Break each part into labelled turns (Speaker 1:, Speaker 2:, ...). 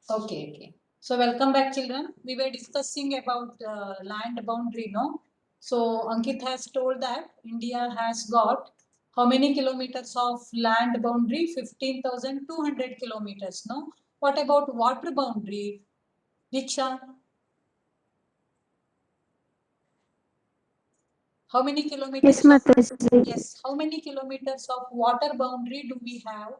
Speaker 1: Okay, okay. So welcome back, children. We were discussing about land boundary, no? So Ankit has told that India has got how many kilometers of land boundary? 15,200 kilometers, no? What about water boundary? Diksha, how many
Speaker 2: Yes,
Speaker 1: kilometers of
Speaker 2: Mataji.
Speaker 1: yes? How many kilometers of water boundary do we have?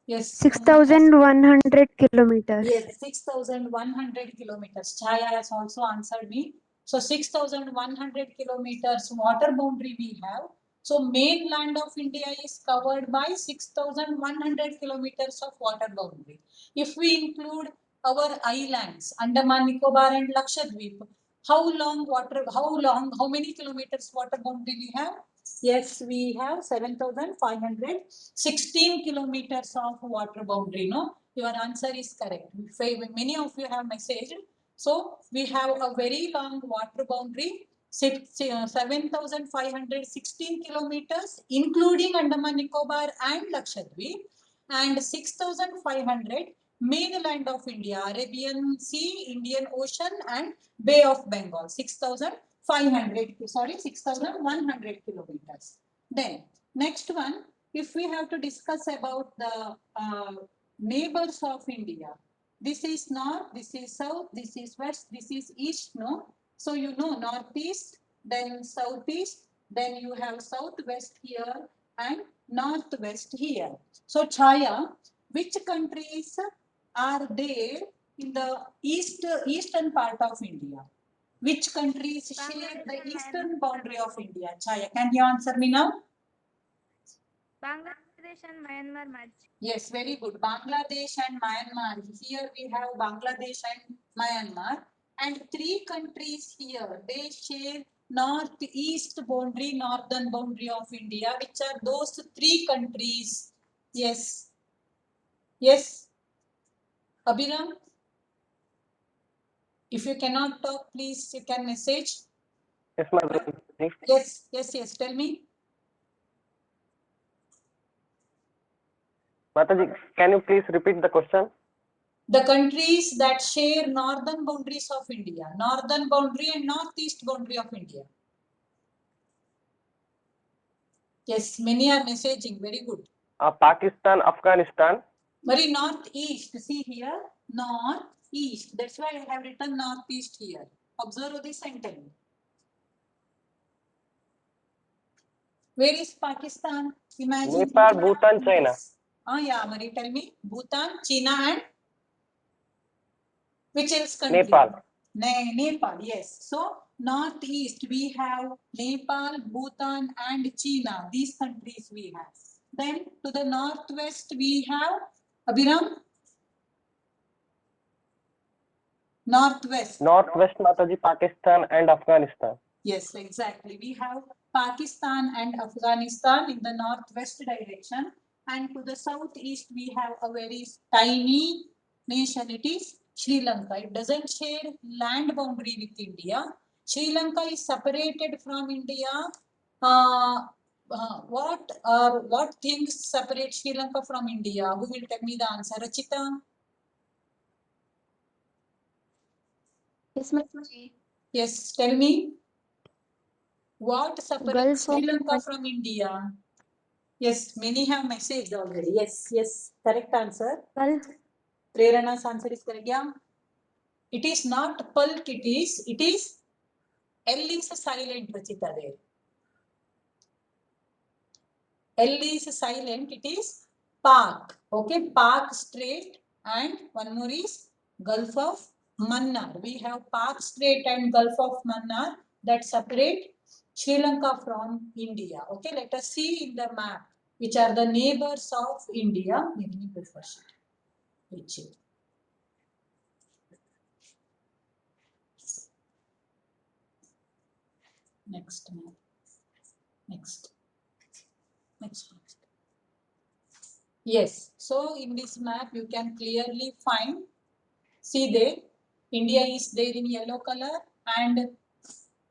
Speaker 1: Yes, someone has
Speaker 2: 6,100 kilometers.
Speaker 1: yes, 6,100 kilometers. Chaya has also answered me. So 6,100 kilometers water boundary we have. So mainland of India is covered by 6,100 kilometers of water boundary. If we include our islands, Andaman, Nicobar and Lakshadweep, how many kilometers water boundary we have? Yes, we have 7,516 kilometers of water boundary. No, your answer is correct. Many of you have messaged. So we have a very long water boundary, 7,516 kilometers, including Andaman Nicobar and Lakshadweep, and 6,500 mainland of India, Arabian Sea, Indian Ocean, and Bay of Bengal. 6,100 kilometers. Then next one, if we have to discuss about the neighbors of India, this is north, this is south, this is west, this is east, no? So you know northeast, then southeast, then you have southwest here and northwest here. So Chaya, which countries are there in the eastern part of India? Which countries share the eastern boundary of India? Chaya, can you answer me now?
Speaker 3: Bangladesh and Myanmar merge.
Speaker 1: Yes, very good. Bangladesh and Myanmar. Here we have Bangladesh and Myanmar. And three countries here, they share northeast boundary, northern boundary of India. Which are those three countries? Yes. Yes. Abhiram, if you cannot talk, please you can message.
Speaker 4: Yes, Mataji.
Speaker 1: Yes, yes, yes. Tell me.
Speaker 4: Mataji, can you please repeat the question?
Speaker 1: The countries that share northern boundaries of India, northern boundary and northeast boundary of India. Yes, many are messaging. Very good.
Speaker 4: Pakistan, Afghanistan.
Speaker 1: Very northeast. See here, northeast. That's why I have written northeast here. Observe this and tell me. Where is Pakistan? Imagine.
Speaker 4: Nepal, Bhutan, China.
Speaker 1: Yeah, Mari, tell me. Bhutan, China, and which else country?
Speaker 4: Nepal.
Speaker 1: Nepal, yes. So, northeast we have Nepal, Bhutan, and China. These countries we have. Then to the northwest we have Abhiram. Northwest.
Speaker 4: Northwest, Mataji, Pakistan and Afghanistan.
Speaker 1: Yes, exactly. We have Pakistan and Afghanistan in the northwest direction, and to the southeast we have a very tiny nation. It is Sri Lanka. It doesn't share land boundary with India. Sri Lanka is separated from India. What things separate Sri Lanka from India? Who will tell me the answer? Rachita?
Speaker 2: Yes, Mataji.
Speaker 1: Yes, tell me. What separates
Speaker 2: Gulf
Speaker 1: Sri
Speaker 2: of
Speaker 1: Lanka from India? Yes, many have messaged already. Yes, yes, correct answer.
Speaker 2: Gulf.
Speaker 1: Prerana's answer is correct. Yeah. It is not pulk, it is L is silent, Rachita there. L is silent, it is Pak. Okay, Pak Strait and one more is Gulf of Mannar. We have Pak Strait and Gulf of Mannar that separate Sri Lanka from India. Okay, let us see in the map which are the neighbors of India. Let me go first. Which is next map. Next. Yes, so in this map you can clearly find, see there, India is there in yellow color and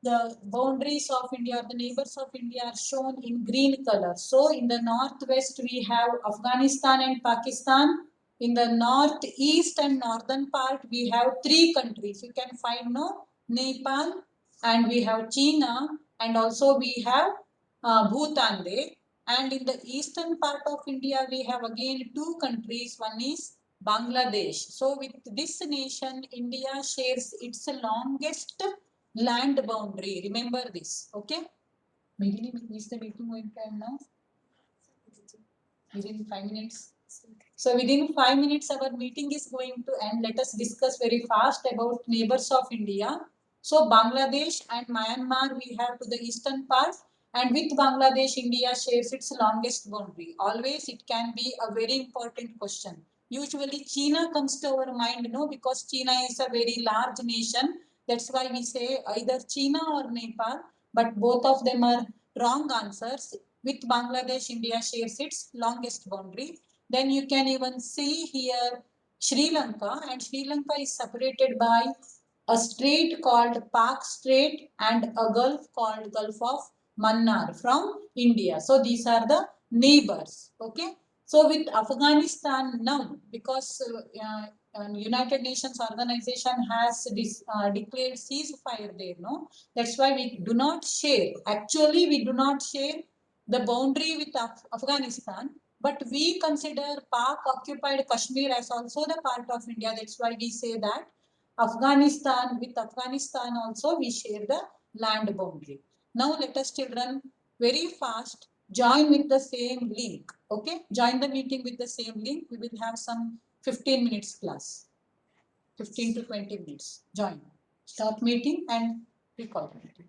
Speaker 1: the boundaries of India, the neighbors of India are shown in green color. So in the northwest we have Afghanistan and Pakistan. In the northeast and northern part, we have 3 countries. You can find no Nepal, and we have China, and also we have Bhutan there. And in the eastern part of India, we have again 2 countries. One is Bangladesh. So with this nation, India shares its longest land boundary. Remember this, okay? Is the meeting going to end now? Within 5 minutes. So within 5 minutes, our meeting is going to end. Let us discuss very fast about neighbors of India. So Bangladesh and Myanmar we have to the eastern part, and with Bangladesh, India shares its longest boundary. Always it can be a very important question. Usually China comes to our mind, no, because China is a very large nation. That's why we say either China or Nepal, but both of them are wrong answers. With Bangladesh, India shares its longest boundary. Then you can even see here Sri Lanka, and Sri Lanka is separated by a strait called Pak Strait and a gulf called Gulf of Mannar from India. So these are the neighbors. Okay. So with Afghanistan now, because United Nations organization has declared ceasefire there, no, that's why we do not share. Actually, we do not share the boundary with Afghanistan, but we consider Pak occupied Kashmir as also the part of India. That's why we say that with Afghanistan also we share the land boundary. Now let us children very fast join with the same link. Okay, join the meeting with the same link. We will have some 15 minutes class, 15 to 20 minutes. Join. Stop meeting and recall the meeting.